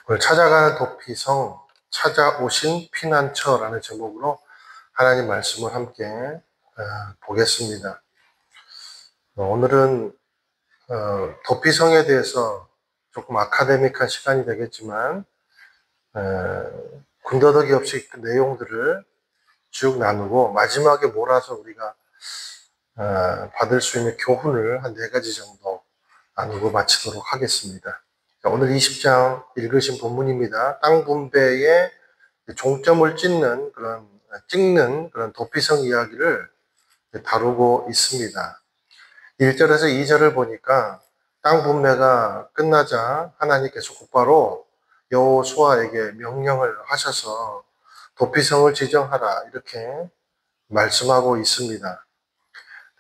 오늘 찾아가는 도피성, 찾아오신 피난처라는 제목으로 하나님 말씀을 함께 보겠습니다. 오늘은 도피성에 대해서 조금 아카데믹한 시간이 되겠지만 군더더기 없이 그 내용들을 쭉 나누고 마지막에 몰아서 우리가 받을 수 있는 교훈을 한 4가지 정도 나누고 마치도록 하겠습니다. 오늘 20장 읽으신 본문입니다. 땅 분배에 종점을 찍는 그런 도피성 이야기를 다루고 있습니다. 1절에서 2절을 보니까 땅 분배가 끝나자 하나님께서 곧바로 여호수아에게 명령을 하셔서 도피성을 지정하라 이렇게 말씀하고 있습니다.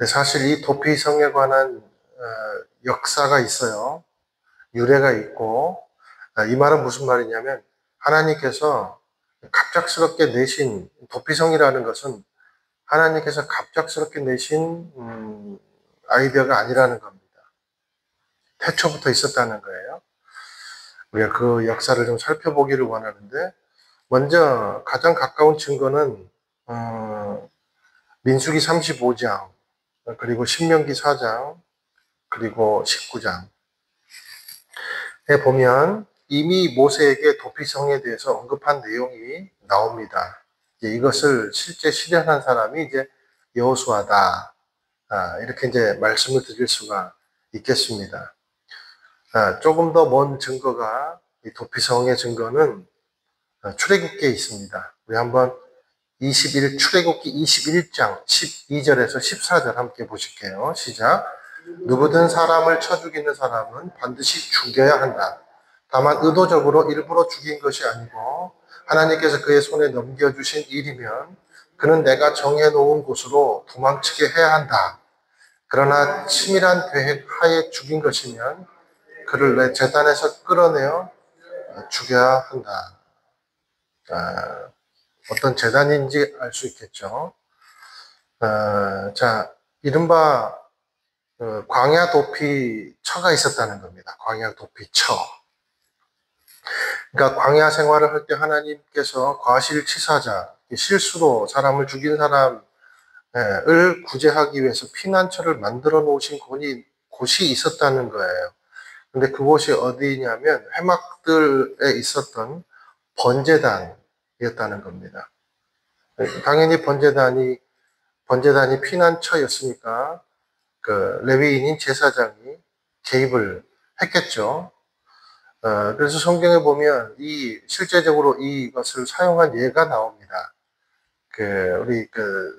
사실 이 도피성에 관한 역사가 있어요. 유래가 있고, 이 말은 무슨 말이냐면 하나님께서 갑작스럽게 내신 도피성이라는 것은 하나님께서 갑작스럽게 내신 아이디어가 아니라는 겁니다. 태초부터 있었다는 거예요. 우리가 그 역사를 좀 살펴보기를 원하는데, 먼저 가장 가까운 증거는 민수기 35장, 그리고 신명기 4장, 그리고 19장에 보면 이미 모세에게 도피성에 대해서 언급한 내용이 나옵니다. 이것을 실제 실현한 사람이 이제 여호수아다. 이렇게 이제 말씀을 드릴 수가 있겠습니다. 조금 더 먼 증거가, 이 도피성의 증거는 출애굽기에 있습니다. 우리 한번 출애굽기 21장 12절에서 14절 함께 보실게요. 시작. 누구든 사람을 쳐 죽이는 사람은 반드시 죽여야 한다. 다만 의도적으로 일부러 죽인 것이 아니고 하나님께서 그의 손에 넘겨주신 일이면 그는 내가 정해놓은 곳으로 도망치게 해야 한다. 그러나 치밀한 계획 하에 죽인 것이면 그를 내 제단에서 끌어내어 죽여야 한다. 어떤 제단인지 알 수 있겠죠. 이른바 광야 도피처가 있었다는 겁니다. 광야 도피처. 그러니까 광야 생활을 할 때 하나님께서 과실치사자, 실수로 사람을 죽인 사람을 구제하기 위해서 피난처를 만들어 놓으신 곳이 있었다는 거예요. 근데 그곳이 어디냐면 회막들에 있었던 번제단이었다는 겁니다. 당연히 번제단이 피난처였으니까 그 레위인인 제사장이 개입을 했겠죠. 그래서 성경에 보면 실제적으로 이것을 사용한 예가 나옵니다. 우리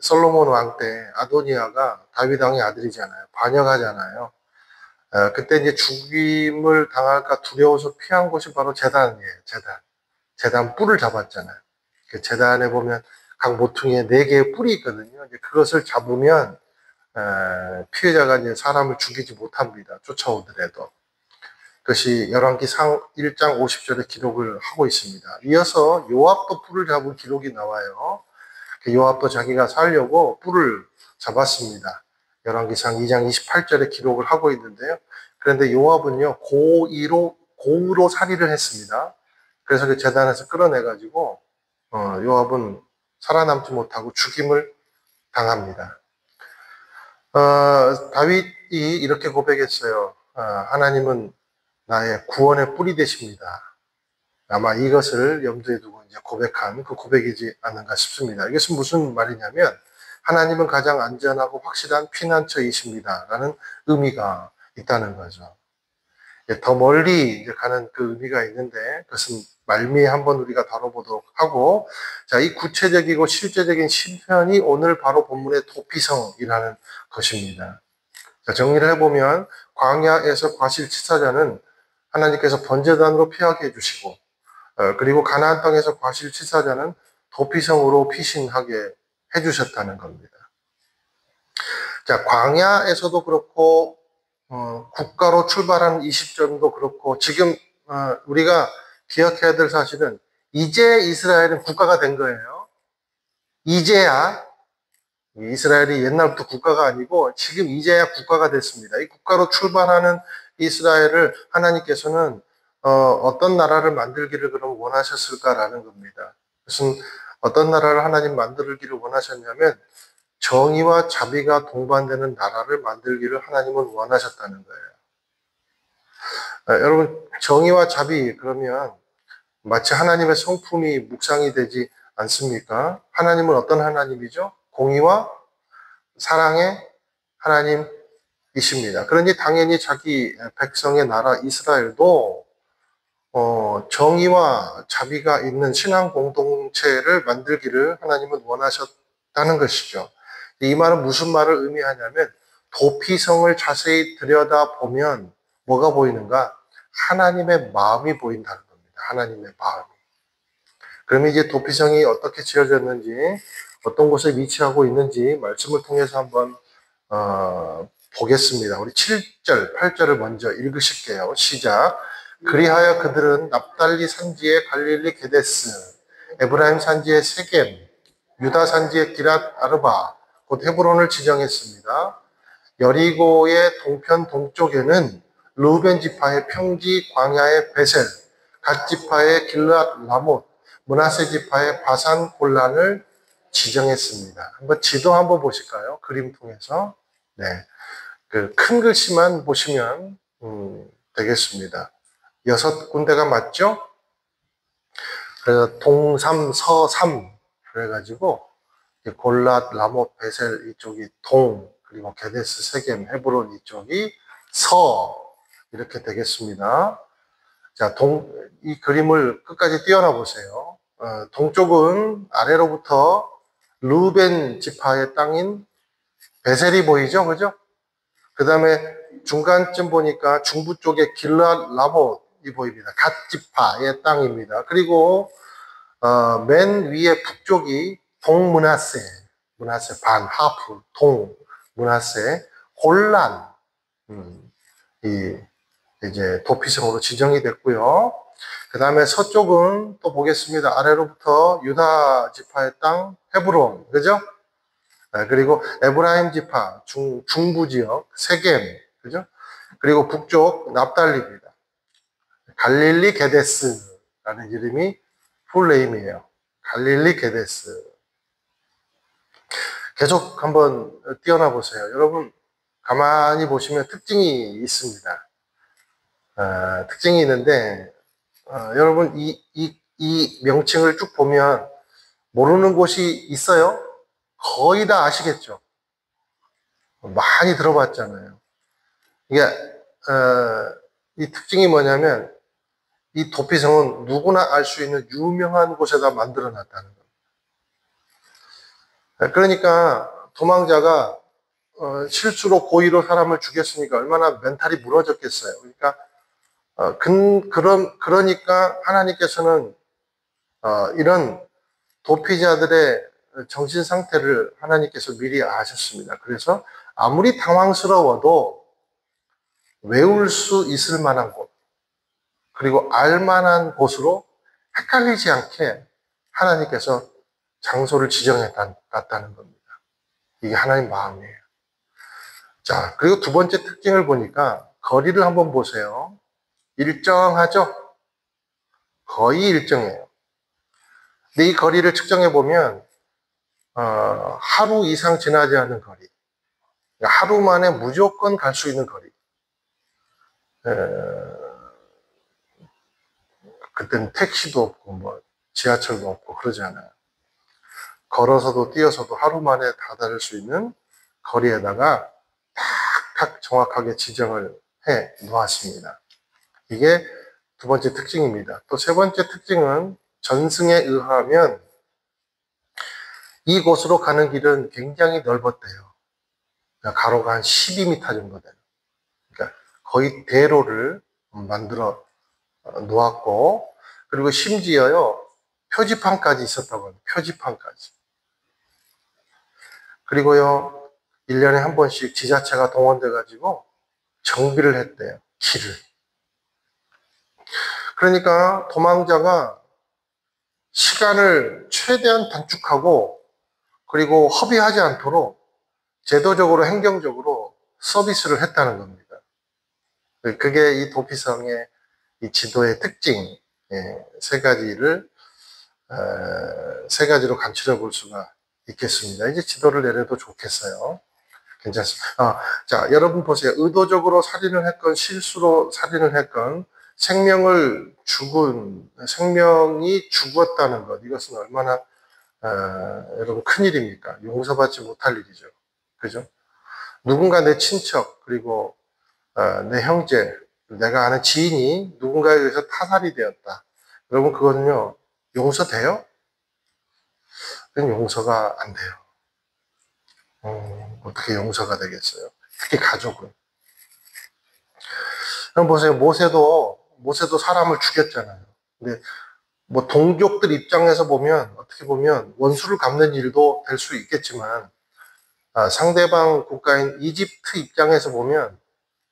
솔로몬 왕 때 아도니아가 다윗 왕의 아들이잖아요. 반역하잖아요. 그때 이제 죽임을 당할까 두려워서 피한 곳이 바로 제단이에요. 제단 뿔을 잡았잖아요. 그 제단에 보면 각 모퉁이에 4개의 뿔이 있거든요. 이제 그것을 잡으면 피해자가 이제 사람을 죽이지 못합니다. 쫓아오더라도. 그것이 열왕기 1장 50절에 기록을 하고 있습니다. 이어서 요압도 뿔을 잡은 기록이 나와요. 요압도 자기가 살려고 뿔을 잡았습니다. 열왕기상 2장 28절에 기록을 하고 있는데요. 그런데 요압은요, 고의로 살인을 했습니다. 그래서 그 제단에서 끌어내가지고, 요압은 살아남지 못하고 죽임을 당합니다. 다윗이 이렇게 고백했어요. 하나님은 나의 구원의 뿔이 되십니다. 아마 이것을 염두에 두고 이제 고백한 그 고백이지 않은가 싶습니다. 이것은 무슨 말이냐면 하나님은 가장 안전하고 확실한 피난처이십니다. 라는 의미가 있다는 거죠. 더 멀리 이제 가는 그 의미가 있는데 그것은 말미에 한번 우리가 다뤄보도록 하고, 이 구체적이고 실제적인 실현이 오늘 바로 본문의 도피성이라는 것입니다. 정리를 해보면 광야에서 과실치사자는 하나님께서 번제단으로 피하게 해주시고, 그리고 가나안 땅에서 과실치사자는 도피성으로 피신하게 해주셨다는 겁니다. 광야에서도 그렇고 국가로 출발하는 20절도 그렇고 지금 우리가 기억해야 될 사실은 이제 이스라엘은 국가가 된 거예요. 이제야. 이스라엘이 옛날부터 국가가 아니고 지금 이제야 국가가 됐습니다. 이 국가로 출발하는 이스라엘을 하나님께서는 어떤 나라를 만들기를 그럼 원하셨을까라는 겁니다. 무슨 어떤 나라를 하나님 만들기를 원하셨냐면 정의와 자비가 동반되는 나라를 만들기를 하나님은 원하셨다는 거예요. 여러분, 정의와 자비 그러면 마치 하나님의 성품이 묵상이 되지 않습니까? 하나님은 어떤 하나님이죠? 공의와 사랑의 하나님이십니다. 그러니 당연히 자기 백성의 나라 이스라엘도 정의와 자비가 있는 신앙 공동체를 만들기를 하나님은 원하셨다는 것이죠. 이 말은 무슨 말을 의미하냐면 도피성을 자세히 들여다보면 뭐가 보이는가? 하나님의 마음이 보인다는 겁니다. 하나님의 마음이. 그러면 이제 도피성이 어떻게 지어졌는지, 어떤 곳에 위치하고 있는지 말씀을 통해서 한번 보겠습니다. 우리 7절, 8절을 먼저 읽으실게요. 시작. 그리하여 그들은 납달리 산지의 갈릴리 게데스, 에브라임 산지의 세겜, 유다 산지의 기랏 아르바, 곧 헤브론을 지정했습니다. 여리고의 동편 동쪽에는 루벤 지파의 평지 광야의 베셀, 갓 지파의 길랏 라못, 므낫세 지파의 바산 골란을 지정했습니다. 한번 지도 한번 보실까요? 그림 통해서. 네. 그 큰 글씨만 보시면 되겠습니다. 6군데가 맞죠? 그래서 동삼, 서삼 그래가지고 골랏, 라못, 베셀 이쪽이 동, 그리고 게데스, 세겜, 헤브론 이쪽이 서 이렇게 되겠습니다. 자, 이 그림을 끝까지 띄어나 보세요. 동쪽은 아래로부터 루벤 지파의 땅인 베셀이 보이죠, 그죠? 그 다음에 중간쯤 보니까 중부 쪽에 길랏 라못이 보입니다. 갓 지파의 땅입니다. 그리고 맨 위에 북쪽이 동므낫세, 므낫세 반, 하프, 동, 므낫세, 골란, 이제 도피성으로 지정이 됐고요. 그 다음에 서쪽은 또 보겠습니다. 아래로부터 유다 지파의 땅 헤브론, 그죠? 그리고 에브라임 지파 중부 지역 세겜, 그죠? 그리고 북쪽 납달리입니다. 갈릴리 게데스라는 이름이 풀네임이에요. 갈릴리 게데스. 계속 한번 띄어나 보세요. 여러분 가만히 보시면 특징이 있습니다. 특징이 있는데 여러분 이 명칭을 쭉 보면 모르는 곳이 있어요? 거의 다 아시겠죠? 많이 들어봤잖아요. 이게 이 특징이 뭐냐면 이 도피성은 누구나 알 수 있는 유명한 곳에다 만들어 놨다는 겁니다. 그러니까 도망자가 실수로 고의로 사람을 죽였으니까 얼마나 멘탈이 무너졌겠어요. 그러니까 그러니까 하나님께서는 이런 도피자들의 정신 상태를 하나님께서 미리 아셨습니다. 그래서 아무리 당황스러워도 외울 수 있을 만한 곳, 그리고 알 만한 곳으로 헷갈리지 않게 하나님께서 장소를 지정했다는 겁니다. 이게 하나님 마음이에요. 자, 그리고 두 번째 특징을 보니까 거리를 한번 보세요. 일정하죠? 거의 일정해요. 근데 이 거리를 측정해 보면 하루 이상 지나지 않은 거리, 하루 만에 무조건 갈 수 있는 거리. 그때는 택시도 없고 뭐 지하철도 없고 그러잖아요. 걸어서도 뛰어서도 하루 만에 다다를 수 있는 거리에다가 탁탁 정확하게 지정을 해 놓았습니다. 이게 두 번째 특징입니다. 또 세 번째 특징은 전승에 의하면 이곳으로 가는 길은 굉장히 넓었대요. 가로가 한 12m 정도 되는. 그러니까 거의 대로를 만들어 놓았고, 그리고 심지어요, 표지판까지 있었다고 합니다. 표지판까지. 그리고요, 1년에 한 번씩 지자체가 동원돼가지고 정비를 했대요. 길을. 그러니까 도망자가 시간을 최대한 단축하고 그리고 허비하지 않도록 제도적으로 행정적으로 서비스를 했다는 겁니다. 그게 이 도피성의 이 지도의 특징, 세 가지를, 세 가지로 간추려 볼 수가 있겠습니다. 이제 지도를 내려도 좋겠어요. 괜찮습니다. 자, 여러분 보세요. 의도적으로 살인을 했건 실수로 살인을 했건 생명이 죽었다는 것, 이것은 얼마나 여러분 큰일입니까? 용서받지 못할 일이죠. 그죠? 누군가 내 친척, 그리고 내 형제, 내가 아는 지인이 누군가에 의해서 타살이 되었다. 여러분, 그거는요, 용서돼요? 그건 용서가 안 돼요. 어떻게 용서가 되겠어요? 특히 가족은. 그럼 보세요. 모세도 사람을 죽였잖아요. 근데 뭐 동족들 입장에서 보면, 어떻게 보면 원수를 갚는 일도 될 수 있겠지만, 상대방 국가인 이집트 입장에서 보면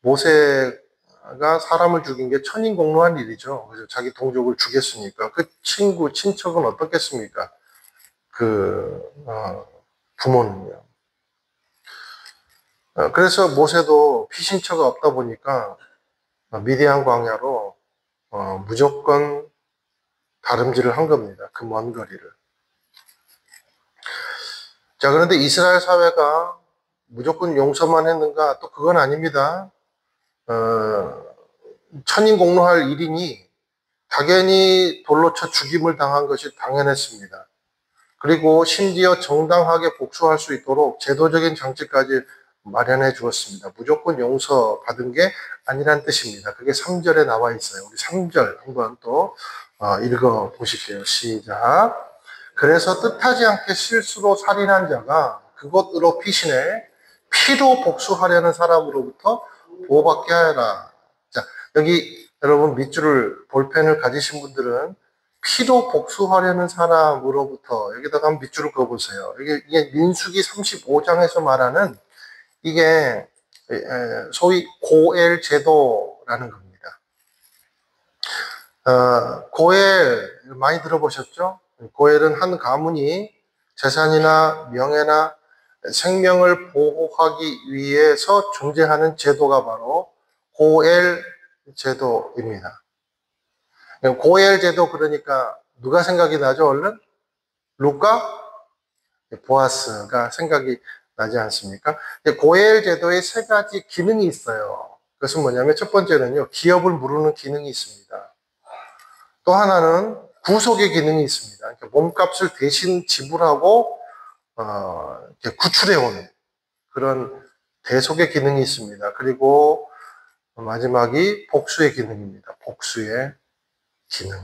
모세가 사람을 죽인 게 천인공노한 일이죠. 그래서 자기 동족을 죽였으니까 그 친척은 어떻겠습니까? 부모는요. 그래서 모세도 피신처가 없다 보니까 미디안 광야로 무조건 다름질을 한 겁니다. 그 먼 거리를. 자, 그런데 이스라엘 사회가 무조건 용서만 했는가? 또 그건 아닙니다. 천인공노할 일이니 당연히 돌로 쳐 죽임을 당한 것이 당연했습니다. 그리고 심지어 정당하게 복수할 수 있도록 제도적인 장치까지 마련해 주었습니다. 무조건 용서받은 게 아니란 뜻입니다. 그게 3절에 나와 있어요. 우리 3절 한번 또 읽어 보실게요. 시작. 그래서 뜻하지 않게 실수로 살인한 자가 그것으로 피신해 피로 복수하려는 사람으로부터 보호받게 하여라. 자, 여기 여러분 밑줄을 볼펜을 가지신 분들은 피로 복수하려는 사람으로부터 여기다가 한번 밑줄을 그어보세요. 이게 민수기 35장에서 말하는 이게 소위 고엘 제도라는 겁니다. 고엘 많이 들어보셨죠? 고엘은 한 가문이 재산이나 명예나 생명을 보호하기 위해서 존재하는 제도가 바로 고엘 제도입니다. 고엘 제도 그러니까 누가 생각이 나죠? 얼른? 룻과 보아스가 생각이 나지 않습니까? 고엘 제도에 세 가지 기능이 있어요. 그것은 뭐냐면 첫 번째는요, 기업을 무르는 기능이 있습니다. 또 하나는 구속의 기능이 있습니다. 그러니까 몸값을 대신 지불하고 구출해오는 그런 대속의 기능이 있습니다. 그리고 마지막이 복수의 기능입니다. 복수의 기능.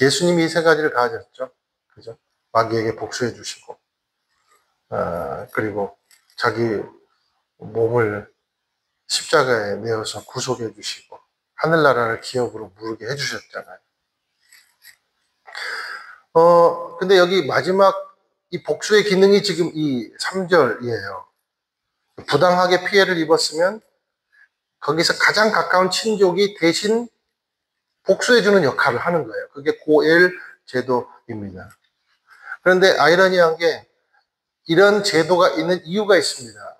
예수님이 이 세 가지를 가졌죠. 그죠? 마귀에게 복수해 주시고, 그리고 자기 몸을 십자가에 내어서 구속해 주시고, 하늘나라를 기업으로 무르게 해 주셨잖아요. 근데 여기 마지막 이 복수의 기능이 지금 이 3절이에요. 부당하게 피해를 입었으면 거기서 가장 가까운 친족이 대신 복수해주는 역할을 하는 거예요. 그게 고엘 제도입니다. 그런데 아이러니한 게 이런 제도가 있는 이유가 있습니다.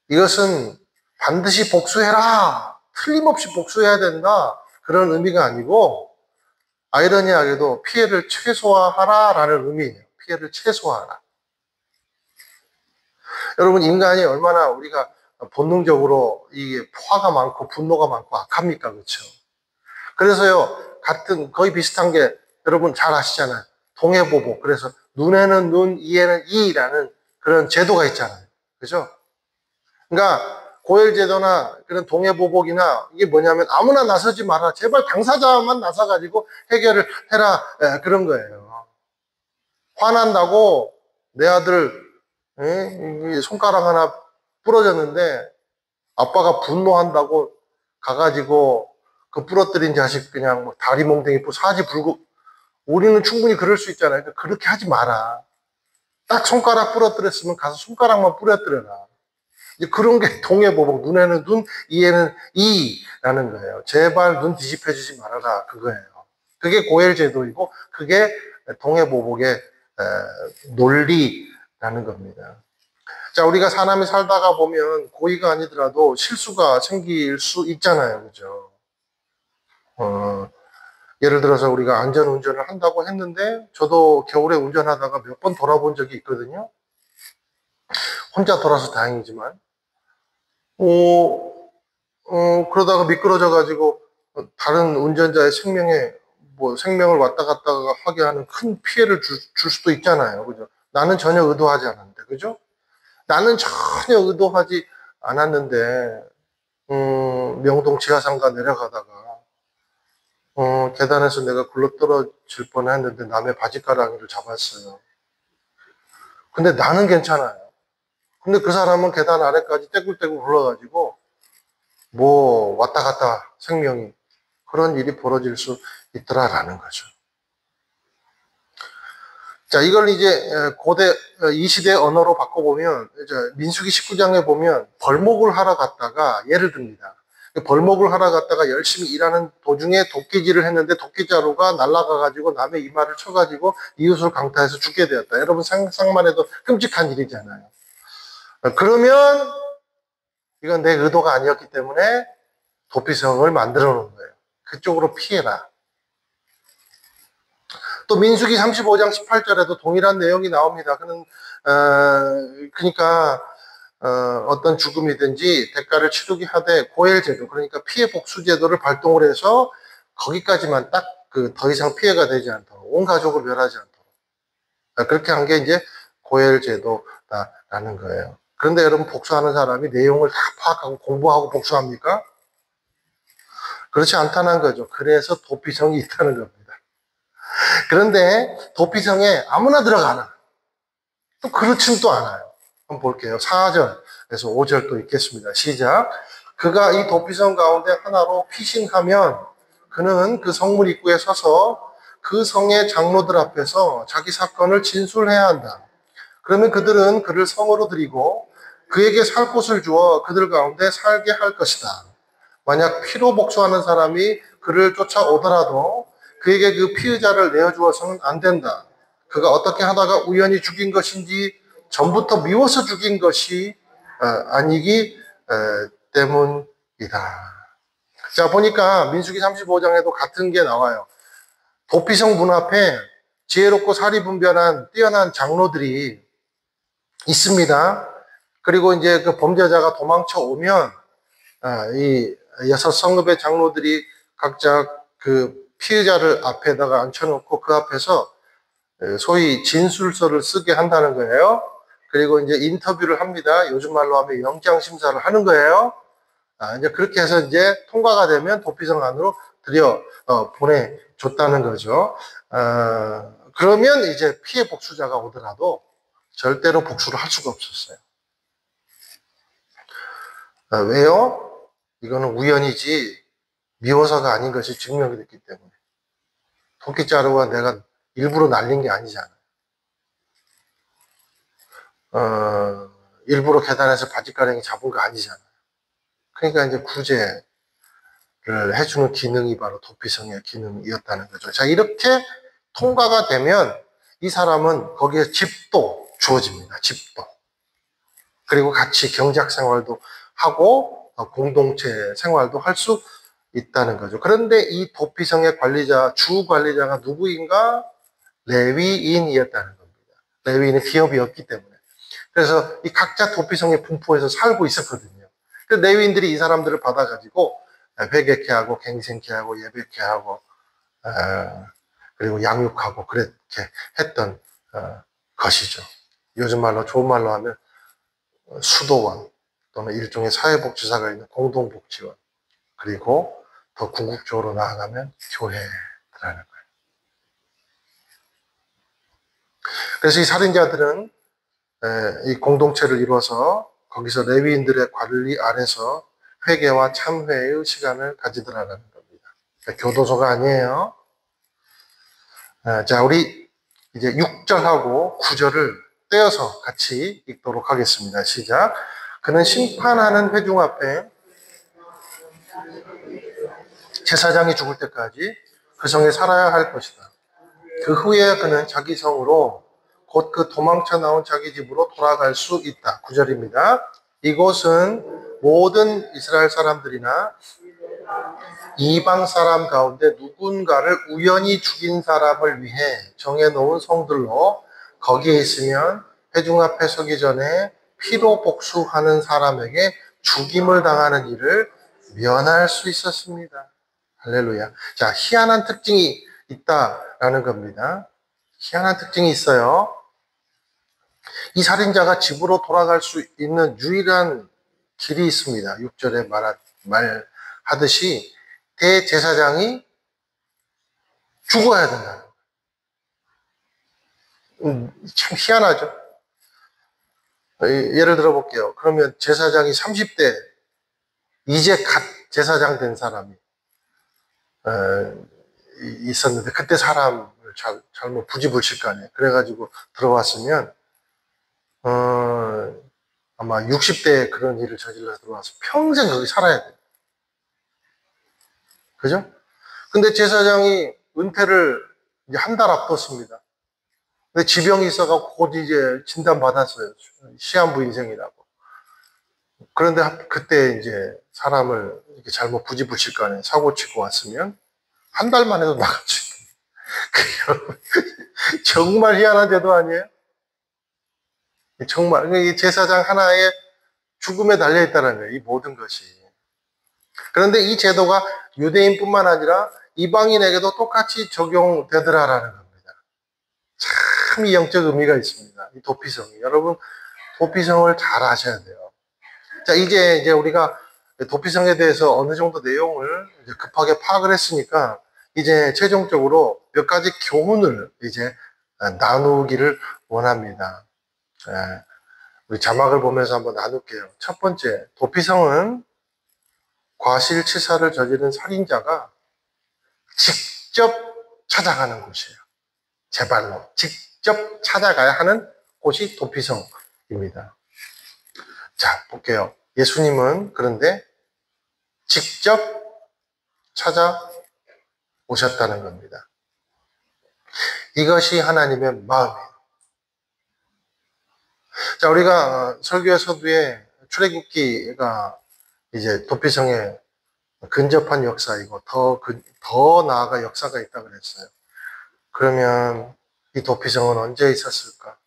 이것은 반드시 복수해라, 틀림없이 복수해야 된다, 그런 의미가 아니고 아이러니하게도 피해를 최소화하라라는 의미예요. 피해를 최소화하라. 여러분, 인간이 얼마나 우리가 본능적으로 이게 화가 많고 분노가 많고 악합니까? 그렇죠? 그래서요, 거의 비슷한 게 여러분 잘 아시잖아요. 동해보복. 그래서 눈에는 눈, 이에는 이라는 그런 제도가 있잖아요. 그죠? 그러니까 고혈제도나 그런 동해보복이나 이게 뭐냐면 아무나 나서지 마라. 제발 당사자만 나서가지고 해결을 해라. 그런 거예요. 화난다고 내 아들 손가락 하나 부러졌는데 아빠가 분노한다고 가가지고 그 부러뜨린 자식 그냥 뭐 다리 몽둥이 사지 불고 우리는 충분히 그럴 수 있잖아요. 그러니까 그렇게 하지 마라. 딱 손가락 부러뜨렸으면 가서 손가락만 부러뜨려라. 이제 그런 게 동해보복. 눈에는 눈, 이에는 이라는 거예요. 제발 눈 뒤집혀주지 말아라. 그거예요. 그게 고엘제도이고 그게 동해보복의 논리라는 겁니다. 자, 우리가 사람이 살다가 보면 고의가 아니더라도 실수가 생길 수 있잖아요. 그죠? 예를 들어서 우리가 안전운전을 한다고 했는데 저도 겨울에 운전하다가 몇 번 돌아본 적이 있거든요. 혼자 돌아서 다행이지만 그러다가 미끄러져 가지고 다른 운전자의 생명을 왔다 갔다 하게 하는 큰 피해를 줄 수도 있잖아요. 그죠? 나는 전혀 의도하지 않았는데, 그죠? 나는 전혀 의도하지 않았는데, 명동 지하상가 내려가다가, 계단에서 내가 굴러 떨어질 뻔 했는데 남의 바지가랑이를 잡았어요. 근데 나는 괜찮아요. 근데 그 사람은 계단 아래까지 떼굴떼굴 굴러가지고, 뭐, 왔다 갔다 생명이, 그런 일이 벌어질 수 있더라라는 거죠. 자, 이걸 이제 이 시대 언어로 바꿔보면, 이제 민수기 19장에 보면 벌목을 하러 갔다가 예를 듭니다. 벌목을 하러 갔다가 열심히 일하는 도중에 도끼질을 했는데 도끼자루가 날아가가지고 남의 이마를 쳐가지고 이웃을 강타해서 죽게 되었다. 여러분 상상만 해도 끔찍한 일이잖아요. 그러면 이건 내 의도가 아니었기 때문에 도피성을 만들어 놓은 거예요. 그쪽으로 피해라. 또 민수기 35장 18절에도 동일한 내용이 나옵니다. 그러니까 어떤 죽음이든지 대가를 치르게 하되 고엘제도, 그러니까 피해 복수 제도를 발동을 해서 거기까지만 딱 더 이상 피해가 되지 않도록 온 가족을 멸하지 않도록 그렇게 한 게 이제 고엘제도라는 거예요. 그런데 여러분 복수하는 사람이 내용을 다 파악하고 공부하고 복수합니까? 그렇지 않다는 거죠. 그래서 도피성이 있다는 겁니다. 그런데 도피성에 아무나 들어가나? 또 그렇진 또 않아요. 한번 볼게요. 4절에서 5절 또 읽겠습니다. 시작. 그가 이 도피성 가운데 하나로 피신하면 그는 그 성문 입구에 서서 그 성의 장로들 앞에서 자기 사건을 진술해야 한다. 그러면 그들은 그를 성으로 들이고 그에게 살 곳을 주어 그들 가운데 살게 할 것이다. 만약 피로 복수하는 사람이 그를 쫓아오더라도 그에게 그 피의자를 내어주어서는 안 된다. 그가 어떻게 하다가 우연히 죽인 것인지 전부터 미워서 죽인 것이 아니기 때문이다. 자, 보니까 민수기 35장에도 같은 게 나와요. 도피성 문 앞에 지혜롭고 사리분별한 뛰어난 장로들이 있습니다. 그리고 이제 그 범죄자가 도망쳐 오면 이 6성읍의 장로들이 각자 그 피해자를 앞에다가 앉혀놓고 그 앞에서 소위 진술서를 쓰게 한다는 거예요. 그리고 이제 인터뷰를 합니다. 요즘 말로 하면 영장 심사를 하는 거예요. 이제 그렇게 해서 이제 통과가 되면 도피성 안으로 보내줬다는 거죠. 그러면 이제 피해 복수자가 오더라도 절대로 복수를 할 수가 없었어요. 왜요? 이거는 우연이지 미워서가 아닌 것이 증명이 됐기 때문에. 토끼자루가 내가 일부러 날린 게 아니잖아요. 일부러 계단에서 바지가랑이 잡은 거 아니잖아요. 그러니까 이제 구제를 해주는 기능이 바로 도피성의 기능이었다는 거죠. 자, 이렇게 통과가 되면 이 사람은 거기에 집도 주어집니다. 집도. 그리고 같이 경작 생활도 하고 공동체 생활도 할 수 있다는 거죠. 그런데 이 도피성의 주 관리자가 누구인가? 레위인이었다는 겁니다. 레위인은 기업이었기 때문에. 그래서 이 각자 도피성의 분포에서 살고 있었거든요. 레위인들이 이 사람들을 받아가지고 회개케 하고 갱생케 하고 예배케 하고 그리고 양육하고 그렇게 했던 것이죠. 요즘 말로 좋은 말로 하면 수도원 또는 일종의 사회복지사가 있는 공동복지원, 그리고 더 궁극적으로 나아가면 교회라는 거예요. 그래서 이 살인자들은 이 공동체를 이루어서 거기서 레위인들의 관리 아래서 회개와 참회의 시간을 가지더라는 겁니다. 그러니까 교도소가 아니에요. 자, 우리 이제 6절하고 9절을 떼어서 같이 읽도록 하겠습니다. 시작. 그는 심판하는 회중 앞에 제사장이 죽을 때까지 그 성에 살아야 할 것이다. 그 후에 그는 자기 성으로 곧 그 도망쳐 나온 자기 집으로 돌아갈 수 있다. 9절입니다. 이곳은 모든 이스라엘 사람들이나 이방 사람 가운데 누군가를 우연히 죽인 사람을 위해 정해놓은 성들로 거기에 있으면 회중 앞에 서기 전에 피로 복수하는 사람에게 죽임을 당하는 일을 면할 수 있었습니다. 할렐루야. 자, 희한한 특징이 있다라는 겁니다. 희한한 특징이 있어요. 이 살인자가 집으로 돌아갈 수 있는 유일한 길이 있습니다. 6절에 말하듯이 대제사장이 죽어야 된다. 참 희한하죠. 예를 들어 볼게요. 그러면 제사장이 30대 이제 갓 제사장 된 사람이 있었는데 그때 사람을 잘못 부집을 거 아니에요. 그래가지고 들어왔으면 아마 60대에 그런 일을 저질러 들어와서 평생 거기 살아야 돼요. 그죠? 근데 제사장이 은퇴를 이제 한 달 앞뒀습니다. 근데 지병이 있어가지고 곧 이제 진단받았어요. 시한부 인생이라고. 그런데 그때 이제 사람을 이렇게 잘못 부집을 거 아니에요. 사고 치고 왔으면 한 달 만에도 나갔죠. 정말 희한한 제도 아니에요? 정말 이 제사장 하나의 죽음에 달려있다는 거예요. 이 모든 것이. 그런데 이 제도가 유대인뿐만 아니라 이방인에게도 똑같이 적용되더라라는 겁니다. 참 이 영적 의미가 있습니다. 이 도피성이. 여러분, 도피성을 잘 아셔야 돼요. 자, 이제 우리가 도피성에 대해서 어느 정도 내용을 이제 급하게 파악을 했으니까 이제 최종적으로 몇 가지 교훈을 이제 나누기를 원합니다. 우리 자막을 보면서 한번 나눌게요. 첫 번째, 도피성은 과실치사를 저지른 살인자가 직접 찾아가는 곳이에요. 제 발로 직접 찾아가야 하는 곳이 도피성입니다. 자, 볼게요. 예수님은 그런데 직접 찾아오셨다는 겁니다. 이것이 하나님의 마음이에요. 자, 우리가 설교의 서두에 출애굽기가 이제 도피성에 근접한 역사이고 더 나아가 역사가 있다고 그랬어요. 그러면 이 도피성은 언제 있었을까?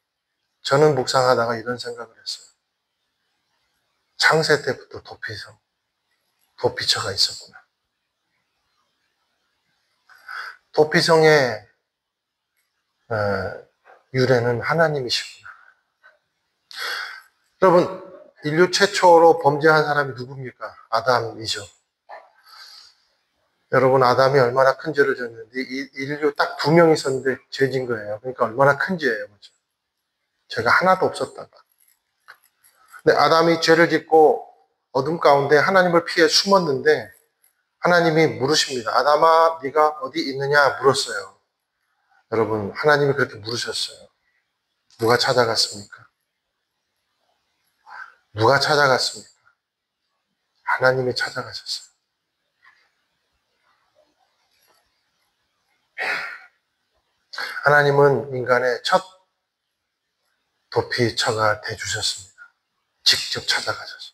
저는 묵상하다가 이런 생각을 했어요. 창세 때부터 도피처가 있었구나. 도피성의 유래는 하나님이시구나. 여러분, 인류 최초로 범죄한 사람이 누굽니까? 아담이죠. 여러분, 아담이 얼마나 큰 죄를 졌는데 인류 딱 2명 있었는데 죄진 거예요. 그러니까 얼마나 큰 죄예요. 그렇죠? 죄가 하나도 없었다가. 근데 아담이 죄를 짓고 어둠 가운데 하나님을 피해 숨었는데 하나님이 물으십니다. 아담아, 네가 어디 있느냐 물었어요. 여러분, 하나님이 그렇게 물으셨어요. 누가 찾아갔습니까? 누가 찾아갔습니까? 하나님이 찾아가셨어요. 하나님은 인간의 첫 도피처가 되주셨습니다. 직접 찾아가셨어요.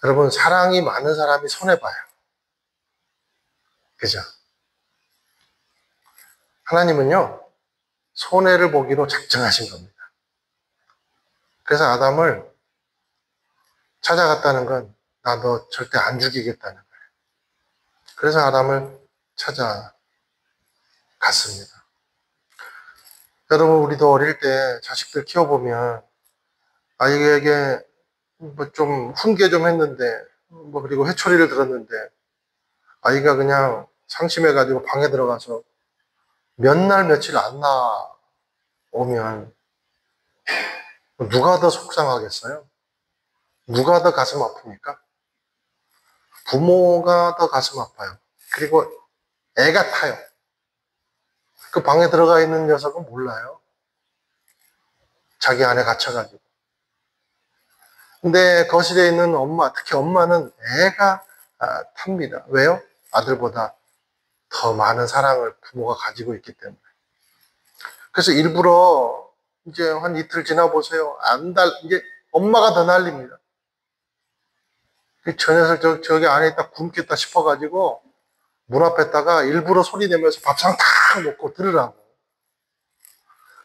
여러분, 사랑이 많은 사람이 손해봐요. 그죠? 하나님은요, 손해를 보기로 작정하신 겁니다. 그래서 아담을 찾아갔다는 건, 나 너 절대 안 죽이겠다는 거예요. 그래서 아담을 찾아갔습니다. 여러분, 우리도 어릴 때 자식들 키워보면, 아이에게 뭐 좀 훈계 좀 했는데, 그리고 회초리를 들었는데, 아이가 그냥 상심해가지고 방에 들어가서 몇 날 며칠 안 나오면 누가 더 속상하겠어요? 누가 더 가슴 아픕니까? 부모가 더 가슴 아파요. 그리고 애가 타요. 그 방에 들어가 있는 녀석은 몰라요. 자기 안에 갇혀가지고. 근데 거실에 있는 엄마, 특히 엄마는 애가 탑니다. 왜요? 아들보다 더 많은 사랑을 부모가 가지고 있기 때문에. 그래서 일부러 이제 한 이틀 지나보세요. 이제 엄마가 더 난립니다. 저 녀석 저기 안에 있다 굶겠다 싶어가지고 문 앞에다가 일부러 소리 내면서 밥상 탁 놓고 들으라고.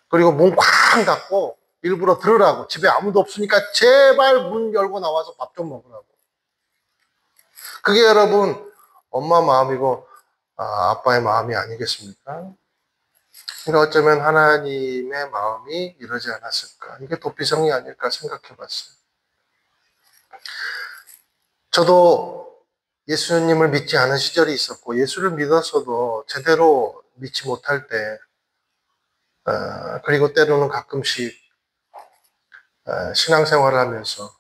그리고 문 쾅 닫고 일부러 들으라고. 집에 아무도 없으니까 제발 문 열고 나와서 밥 좀 먹으라고. 그게 여러분 엄마 마음이고 아빠의 마음이 아니겠습니까? 그러니까 어쩌면 하나님의 마음이 이러지 않았을까. 이게 도피성이 아닐까 생각해 봤어요. 저도 예수님을 믿지 않은 시절이 있었고 예수를 믿었어도 제대로 믿지 못할 때 그리고 때로는 가끔씩 신앙생활을 하면서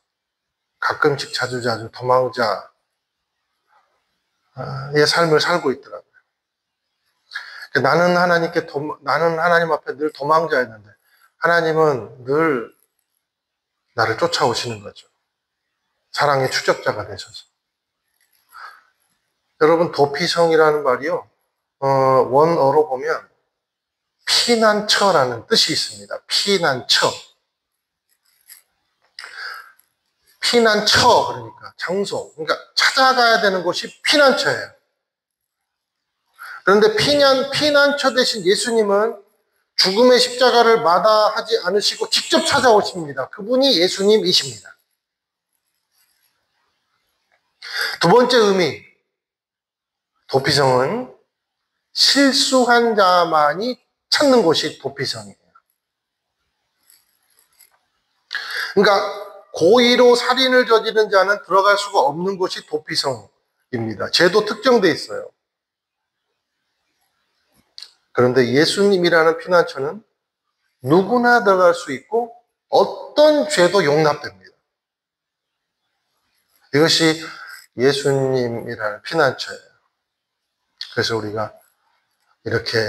가끔씩 자주자주 도망자의 삶을 살고 있더라고요. 나는 하나님 앞에 늘 도망자였는데 하나님은 늘 나를 쫓아오시는 거죠. 사랑의 추적자가 되셔서. 여러분 도피성이라는 말이요. 원어로 보면 피난처라는 뜻이 있습니다. 피난처. 피난처 그러니까 장소. 그러니까 찾아가야 되는 곳이 피난처예요. 그런데 피난처 대신 예수님은 죽음의 십자가를 마다하지 않으시고 직접 찾아오십니다. 그분이 예수님이십니다. 두 번째 의미, 도피성은 실수한 자만이 찾는 곳이 도피성이에요. 그러니까 고의로 살인을 저지른 자는 들어갈 수가 없는 곳이 도피성입니다. 죄도 특정돼 있어요. 그런데 예수님이라는 피난처는 누구나 들어갈 수 있고 어떤 죄도 용납됩니다. 이것이 예수님이라는 피난처예요. 그래서 우리가 이렇게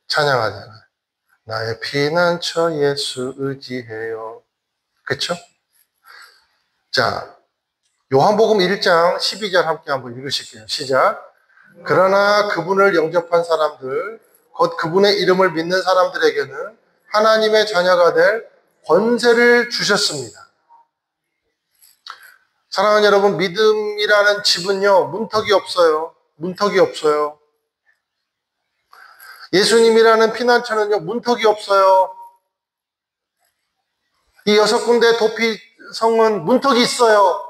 찬양하잖아요. 나의 피난처 예수 의지해요. 그렇죠? 자, 요한복음 1장 12절 함께 한번 읽으실게요. 시작. 그러나 그분을 영접한 사람들, 곧 그분의 이름을 믿는 사람들에게는 하나님의 자녀가 될 권세를 주셨습니다. 사랑하는 여러분, 믿음이라는 집은요, 문턱이 없어요. 문턱이 없어요. 예수님이라는 피난처는요, 문턱이 없어요. 이 6군데 도피성은 문턱이 있어요.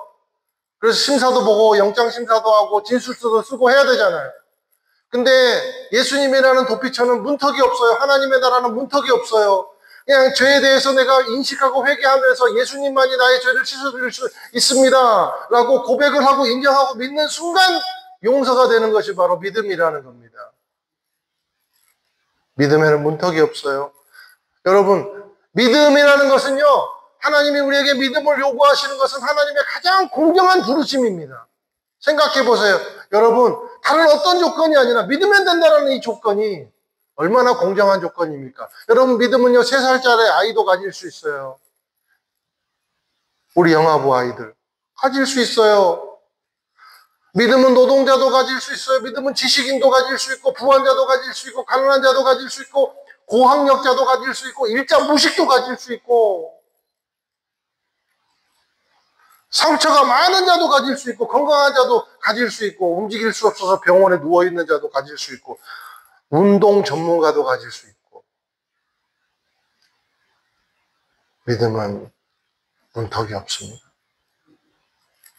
그래서 심사도 보고 영장 심사도 하고 진술서도 쓰고 해야 되잖아요. 근데 예수님이라는 도피처는 문턱이 없어요. 하나님의 나라는 문턱이 없어요. 그냥 죄에 대해서 내가 인식하고 회개하면서 예수님만이 나의 죄를 씻어드릴 수 있습니다 라고 고백을 하고 인정하고 믿는 순간 용서가 되는 것이 바로 믿음이라는 겁니다. 믿음에는 문턱이 없어요. 여러분, 믿음이라는 것은요, 하나님이 우리에게 믿음을 요구하시는 것은 하나님의 가장 공정한 부르심입니다. 생각해 보세요. 여러분, 다른 어떤 조건이 아니라 믿으면 된다는 이 조건이 얼마나 공정한 조건입니까? 여러분, 믿음은요, 3살짜리 아이도 가질 수 있어요. 우리 영아부 아이들 가질 수 있어요. 믿음은 노동자도 가질 수 있어요. 믿음은 지식인도 가질 수 있고 부환자도 가질 수 있고 가난한 자도 가질 수 있고 고학력자도 가질 수 있고 일자 무식도 가질 수 있고 상처가 많은 자도 가질 수 있고 건강한 자도 가질 수 있고 움직일 수 없어서 병원에 누워있는 자도 가질 수 있고 운동 전문가도 가질 수 있고 믿음은 문턱이 없습니다.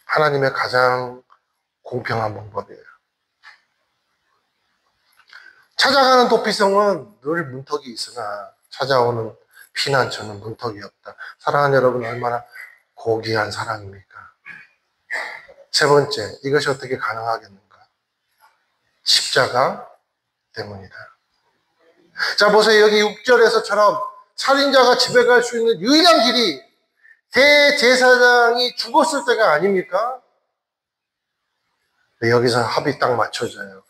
하나님의 가장 공평한 방법이에요. 찾아가는 도피성은 늘 문턱이 있으나 찾아오는 피난처는 문턱이 없다. 사랑하는 여러분, 얼마나 고귀한 사랑입니까? 세 번째, 이것이 어떻게 가능하겠는가? 십자가 때문이다. 자, 보세요. 여기 6절에서처럼 살인자가 집에 갈 수 있는 유일한 길이 대제사장이 죽었을 때가 아닙니까? 네, 여기서 합이 딱 맞춰져요.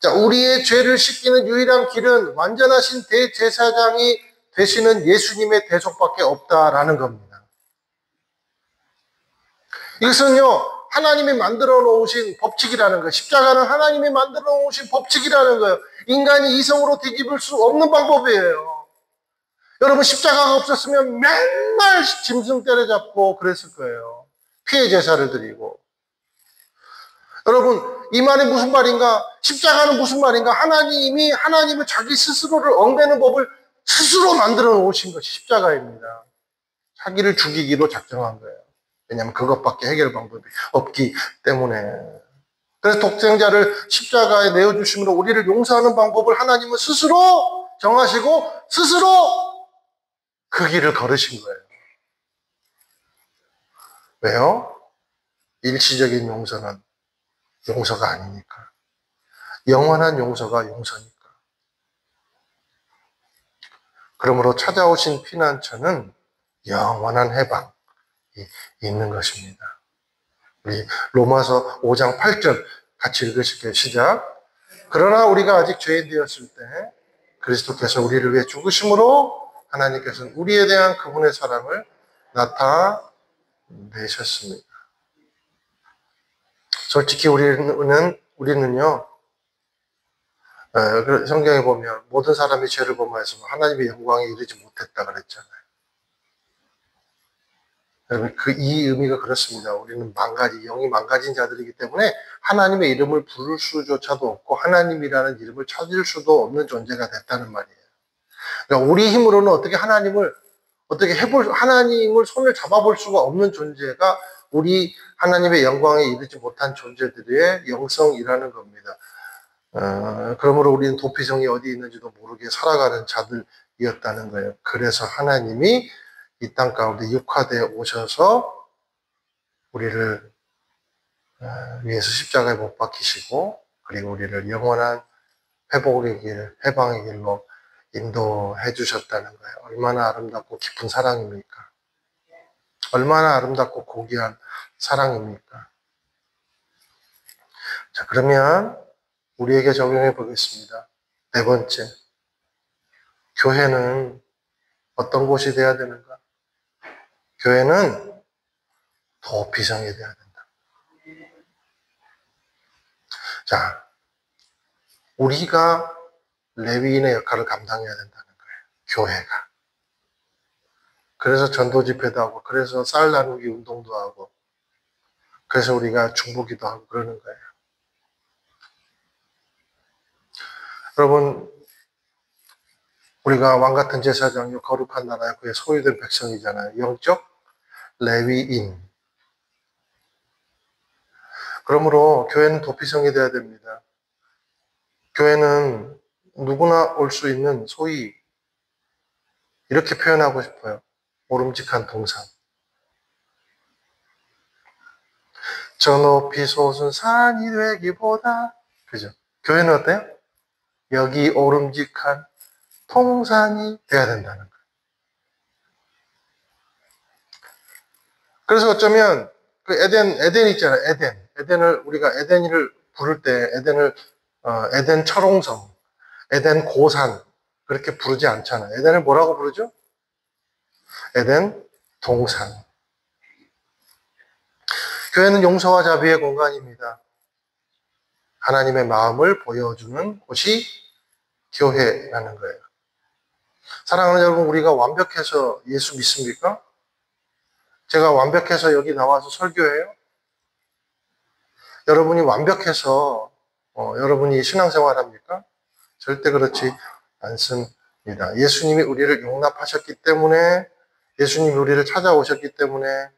자, 우리의 죄를 씻기는 유일한 길은 완전하신 대제사장이 되시는 예수님의 대속밖에 없다라는 겁니다. 이것은요, 하나님이 만들어 놓으신 법칙이라는 거예요. 십자가는 하나님이 만들어 놓으신 법칙이라는 거예요. 인간이 이성으로 뒤집을 수 없는 방법이에요. 여러분, 십자가가 없었으면 맨날 짐승 때려잡고 그랬을 거예요. 피해 제사를 드리고. 여러분, 이 말이 무슨 말인가? 십자가는 무슨 말인가? 하나님은 자기 스스로를 얽매는 법을 스스로 만들어 놓으신 것이 십자가입니다. 자기를 죽이기로 작정한 거예요. 왜냐하면 그것밖에 해결 방법이 없기 때문에. 그래서 독생자를 십자가에 내어주심으로 우리를 용서하는 방법을 하나님은 스스로 정하시고 스스로 그 길을 걸으신 거예요. 왜요? 일시적인 용서는 용서가 아니니까. 영원한 용서가 용서니까. 그러므로 찾아오신 피난처는 영원한 해방이 있는 것입니다. 우리 로마서 5장 8절 같이 읽으실게요. 시작. 그러나 우리가 아직 죄인 되었을 때 그리스도께서 우리를 위해 죽으심으로 하나님께서는 우리에 대한 그분의 사랑을 나타내셨습니다. 솔직히 우리는요, 성경에 보면 모든 사람이 죄를 범하여서 하나님의 영광에 이르지 못했다 그랬잖아요. 여러분, 이 의미가 그렇습니다. 우리는 영이 망가진 자들이기 때문에 하나님의 이름을 부를 수조차도 없고 하나님이라는 이름을 찾을 수도 없는 존재가 됐다는 말이에요. 그러니까 우리 힘으로는 하나님을 손을 잡아볼 수가 없는 존재가 우리 하나님의 영광에 이르지 못한 존재들의 영성이라는 겁니다. 그러므로 우리는 도피성이 어디 있는지도 모르게 살아가는 자들이었다는 거예요. 그래서 하나님이 이 땅 가운데 육화되어 오셔서 우리를 위해서 십자가에 못 박히시고 그리고 우리를 영원한 회복의 길, 해방의 길로 인도해 주셨다는 거예요. 얼마나 아름답고 깊은 사랑입니까? 얼마나 아름답고 고귀한 사랑입니까? 자, 그러면 우리에게 적용해 보겠습니다. 네 번째, 교회는 어떤 곳이 돼야 되는가? 교회는 도피성이 돼야 된다. 자, 우리가 레위인의 역할을 감당해야 된다는 거예요. 교회가. 그래서 전도 집회도 하고, 그래서 쌀 나누기 운동도 하고, 그래서 우리가 중보기도 하고 그러는 거예요. 여러분, 우리가 왕같은 제사장이요 거룩한 나라에 그의 소유된 백성이잖아요. 영적 레위인. 그러므로 교회는 도피성이 돼야 됩니다. 교회는 누구나 올 수 있는 소위 이렇게 표현하고 싶어요. 오름직한 동산. 저 높이 솟은 산이 되기보다 그죠? 교회는 어때요? 여기 오름직한 동산이 돼야 된다는 거예요. 그래서 어쩌면 그 에덴 있잖아요. 에덴을 우리가 에덴을 부를 때 에덴 철옹성, 에덴 고산 그렇게 부르지 않잖아요. 에덴을 뭐라고 부르죠? 에덴 동산. 교회는 용서와 자비의 공간입니다. 하나님의 마음을 보여주는 곳이 교회라는 거예요. 사랑하는 여러분, 우리가 완벽해서 예수 믿습니까? 제가 완벽해서 여기 나와서 설교해요? 여러분이 완벽해서 여러분이 신앙생활 합니까? 절대 그렇지 않습니다. 예수님이 우리를 용납하셨기 때문에, 예수님이 우리를 찾아오셨기 때문에,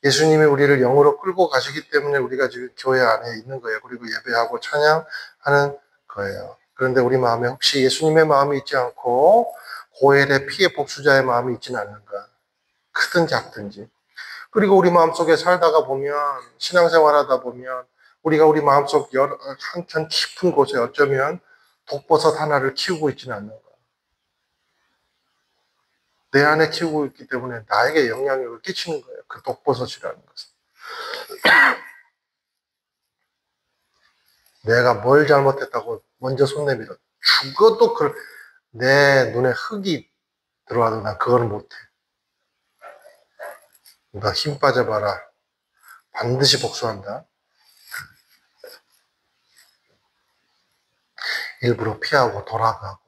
예수님이 우리를 영으로 끌고 가시기 때문에 우리가 지금 교회 안에 있는 거예요. 그리고 예배하고 찬양하는 거예요. 그런데 우리 마음에 혹시 예수님의 마음이 있지 않고 고엘의 피의 복수자의 마음이 있지는 않는가? 크든 작든지. 그리고 우리 마음속에 살다가 보면, 신앙생활하다 보면 우리가 우리 마음속 한켠 깊은 곳에 어쩌면 독버섯 하나를 키우고 있지는 않는가? 내 안에 키우고 있기 때문에 나에게 영향력을 끼치는 거예요. 그 독버섯이라는 것은. 내가 뭘 잘못했다고 먼저 손 내밀어. 죽어도 내 눈에 흙이 들어와도 난 그거는 못해. 너 힘 빠져봐라. 반드시 복수한다. 일부러 피하고 돌아가고.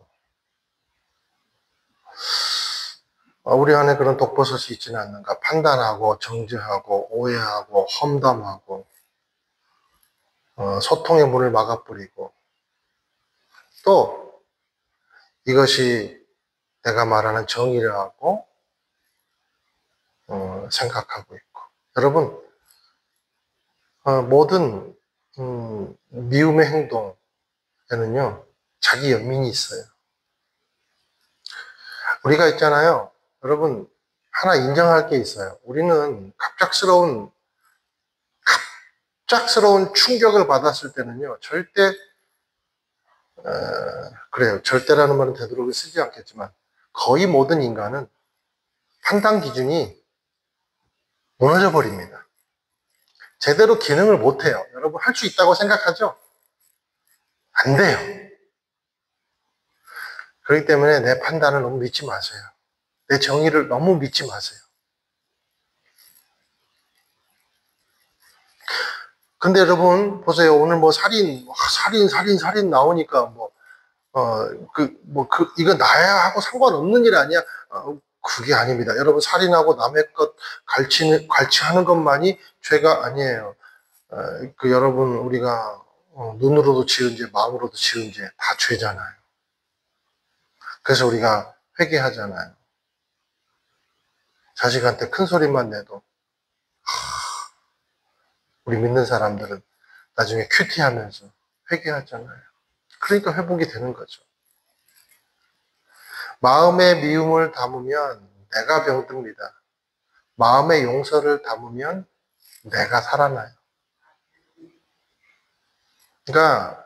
우리 안에 그런 독버섯이 있지는 않는가. 판단하고 정죄하고 오해하고 험담하고 소통의 문을 막아버리고 또 이것이 내가 말하는 정의라고 생각하고 있고 여러분 모든 미움의 행동에는요 자기 연민이 있어요. 우리가 있잖아요. 여러분 하나 인정할 게 있어요. 우리는 갑작스러운 충격을 받았을 때는요 절대 그래요. 절대라는 말은 되도록 쓰지 않겠지만 거의 모든 인간은 판단 기준이 무너져 버립니다. 제대로 기능을 못해요. 여러분 할 수 있다고 생각하죠? 안 돼요. 그렇기 때문에 내 판단을 너무 믿지 마세요. 내 정의를 너무 믿지 마세요. 근데 여러분 보세요. 오늘 뭐 살인 나오니까 이거 나야 하고 상관없는 일 아니야? 그게 아닙니다. 여러분 살인하고 남의 것 갈취하는 것만이 죄가 아니에요. 여러분 우리가 눈으로도 지은 죄, 마음으로도 지은 죄 다 죄잖아요. 그래서 우리가 회개하잖아요. 자식한테 큰 소리만 내도 우리 믿는 사람들은 나중에 큐티하면서 회개하잖아요. 그러니까 회복이 되는 거죠. 마음의 미움을 담으면 내가 병듭니다. 마음의 용서를 담으면 내가 살아나요. 그러니까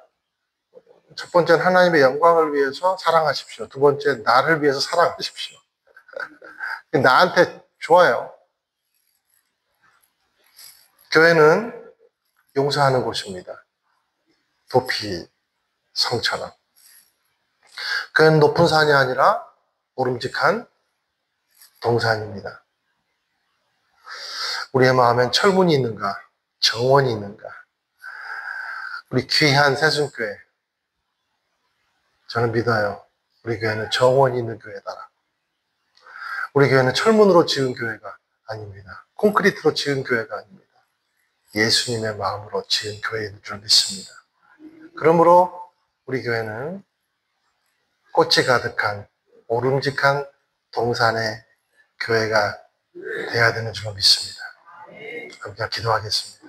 첫 번째는 하나님의 영광을 위해서 사랑하십시오. 두 번째 나를 위해서 사랑하십시오. 나한테 좋아요. 교회는 용서하는 곳입니다. 도피 성처럼. 그는 높은 산이 아니라 오름직한 동산입니다. 우리의 마음엔 철문이 있는가? 정원이 있는가? 우리 귀한 새순교회 저는 믿어요. 우리 교회는 정원이 있는 교회다. 우리 교회는 철문으로 지은 교회가 아닙니다. 콘크리트로 지은 교회가 아닙니다. 예수님의 마음으로 지은 교회인 줄 믿습니다. 그러므로 우리 교회는 꽃이 가득한 오름직한 동산의 교회가 되어야 되는 줄 믿습니다. 그럼 기도하겠습니다.